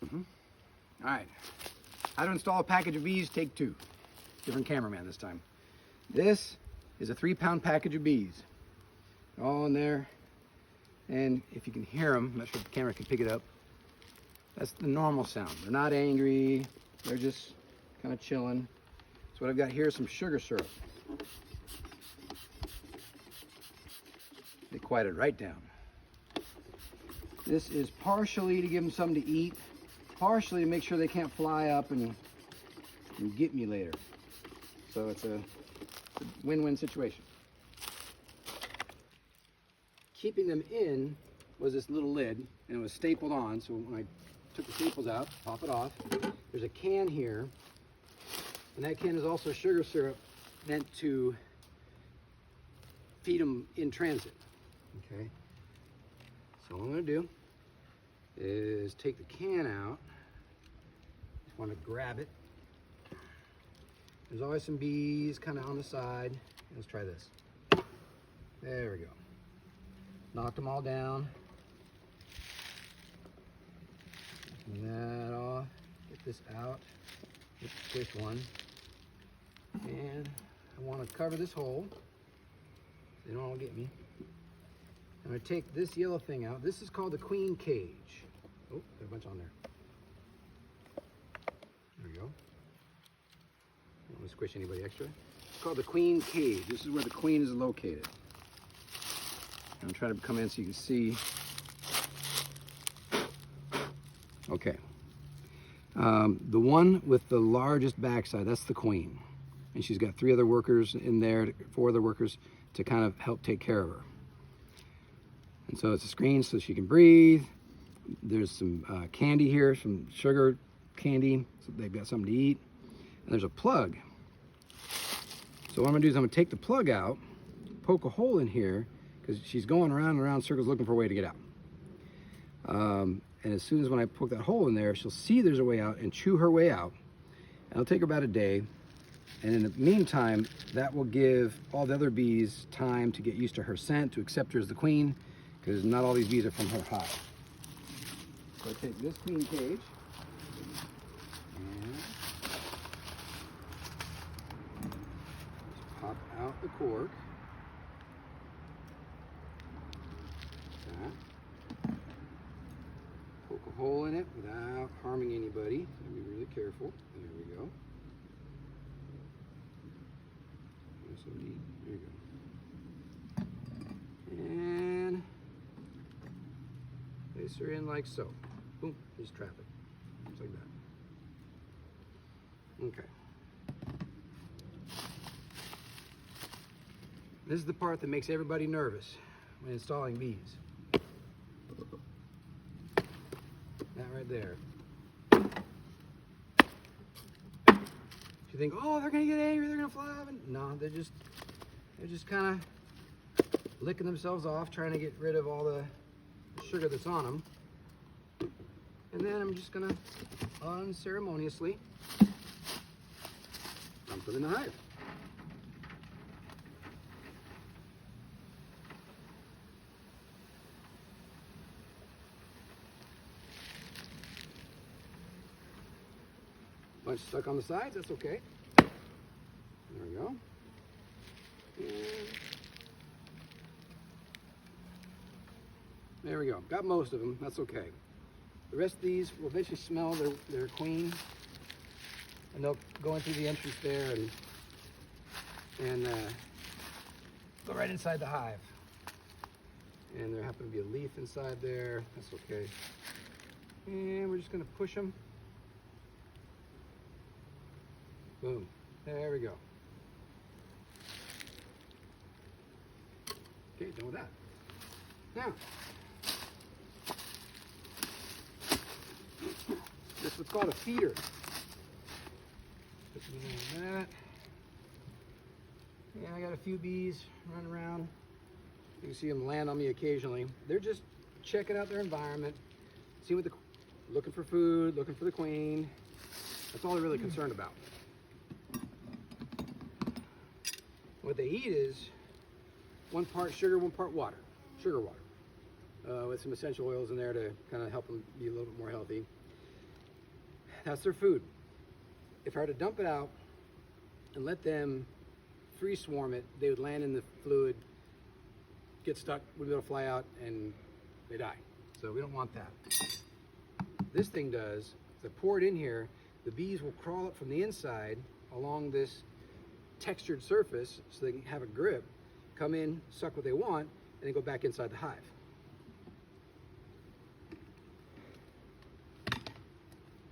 All right. How to install a package of bees, take 2. Different cameraman this time. This is a 3-pound package of bees. All in there. And if you can hear them, I'm not sure if the camera can pick it up. That's the normal sound. They're not angry. They're just kind of chilling. So what I've got here is some sugar syrup. They quieted right down. This is partially to give them something to eat, partially to make sure they can't fly up and get me later. So it's a win-win situation. Keeping them in was this little lid, and it was stapled on, so when I took the staples out, pop it off, there's a can here, and that can is also sugar syrup meant to feed them in transit. Okay, so what I'm going to do is take the can out. Just want to grab it. There's always some bees kind of on the side. Let's try this. There we go. Knocked them all down. Get that off. Get this out. Get the squish one. And I want to cover this hole so they don't all get me. I'm going to take this yellow thing out. This is called the queen cage. Oh, there's a bunch on there. There we go. Don't want to squish anybody extra. It's called the queen cage. This is where the queen is located. I'm trying to come in so you can see. Okay. The one with the largest backside, that's the queen. And she's got 3 other workers in there, 4 other workers to kind of help take care of her. And so it's a screen so she can breathe. There's some candy here, some sugar candy, so they've got something to eat. And there's a plug. So what I'm gonna do is I'm gonna take the plug out, poke a hole in here, because she's going around and around circles looking for a way to get out. And as soon as when I poke that hole in there, she'll see there's a way out and chew her way out. And it'll take her about a day. And in the meantime, that will give all the other bees time to get used to her scent, to accept her as the queen, because not all these bees are from her hive. So I take this queen cage and just pop out the cork. Like that. Poke a hole in it without harming anybody. So be really careful. There we go. That's so neat. There you go. And place her in like so. Boom, just trap it. Just like that. Okay. This is the part that makes everybody nervous when installing bees. That right there. You think, oh, they're gonna get angry, they're gonna fly up. No, they're just kind of licking themselves off, trying to get rid of all the sugar that's on them. And then I'm just gonna unceremoniously dump them in the hive. Bunch stuck on the sides, that's okay. There we go. And there we go. Got most of them, that's okay. The rest of these will eventually smell their queen, and they'll go into the entrance there and go right inside the hive. And there happens to be a leaf inside there, that's okay. And we're just gonna push them. Boom, there we go. Okay, done with that. Now, this is what's called a feeder. Put something like that. Yeah, I got a few bees running around. You can see them land on me occasionally. They're just checking out their environment, seeing what looking for food, looking for the queen. That's all they're really concerned about. What they eat is 1 part sugar, 1 part water. Sugar water. With some essential oils in there to kind of help them be a little bit more healthy. That's their food. If I were to dump it out and let them free swarm it, they would land in the fluid, get stuck, wouldn't be able to fly out, and they die. So we don't want that. This thing does, is I pour it in here, the bees will crawl up from the inside along this textured surface so they can have a grip, come in, suck what they want, and then go back inside the hive.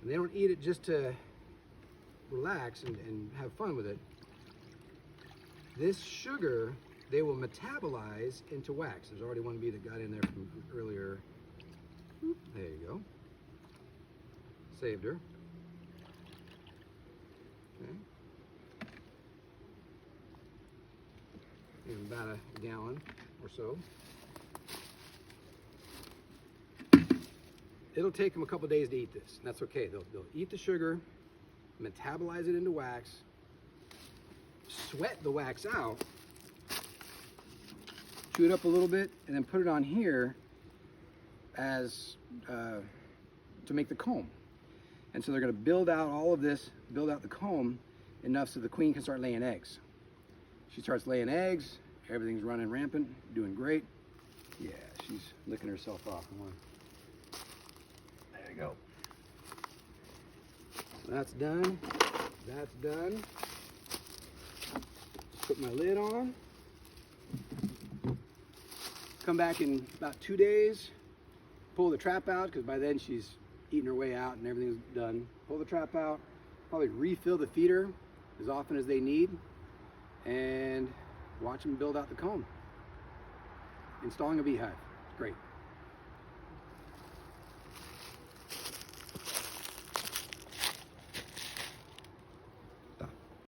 And they don't eat it just to relax and have fun with it. This sugar, they will metabolize into wax. There's already one bee that got in there from earlier. There you go. Saved her. Okay. And about a gallon or so. It'll take them a couple days to eat this, and that's okay. They'll eat the sugar, metabolize it into wax, sweat the wax out, chew it up a little bit, and then put it on here as to make the comb. And so they're going to build out all of this, build out the comb enough so the queen can start laying eggs. She starts laying eggs, everything's running rampant, doing great. Yeah, she's licking herself off. There you go. So that's done. That's done. Put my lid on. Come back in about 2 days. Pull the trap out, because by then she's eating her way out and everything's done. Pull the trap out. Probably refill the feeder as often as they need. And watch them build out the comb. Installing a beehive. Great.